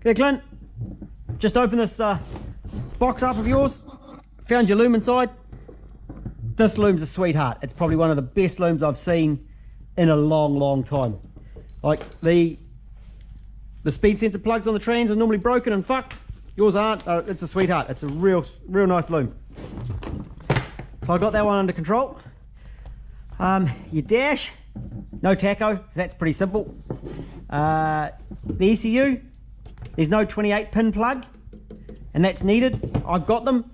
Yeah, Clint, just open this box up of yours. Found your loom inside. This loom's a sweetheart. It's probably one of the best looms I've seen in a long time. Like the speed sensor plugs on the trans are normally broken and fucked. Yours aren't. It's a sweetheart. It's a real nice loom. So I got that one under control. Your dash, no tacho, so that's pretty simple. The ECU, there's no 28 pin plug, and that's needed. I've got them.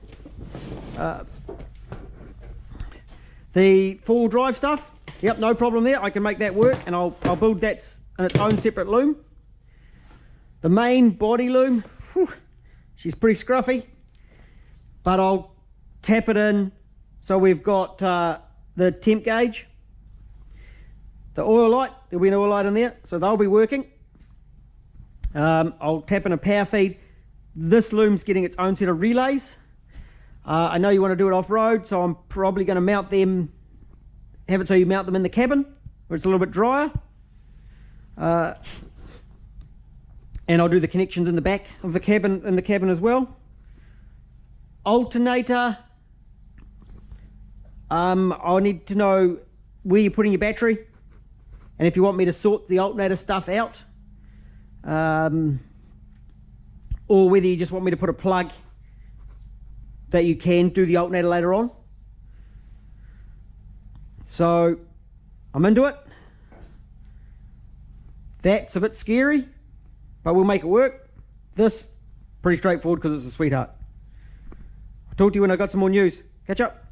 The four-wheel drive stuff, yep, no problem there. I can make that work, and I'll build that in its own separate loom. The main body loom, whew, she's pretty scruffy, but I'll tap it in. So we've got the temp gauge, the oil light, there'll be an oil light in there, so they'll be working. I'll tap in a power feed. This loom's getting its own set of relays. I know you want to do it off-road, so I'm probably going to mount them, have it so you mount them in the cabin, where it's a little bit drier. And I'll do the connections in the back of the cabin, as well. Alternator, I'll need to know where you're putting your battery, and if you want me to sort the alternator stuff out, or whether you just want me to put a plug that you can do the alternator later on. So I'm into it. That's a bit scary, but we'll make it work. This, pretty straightforward because it's a sweetheart. I'll talk to you when I got some more news. Catch up.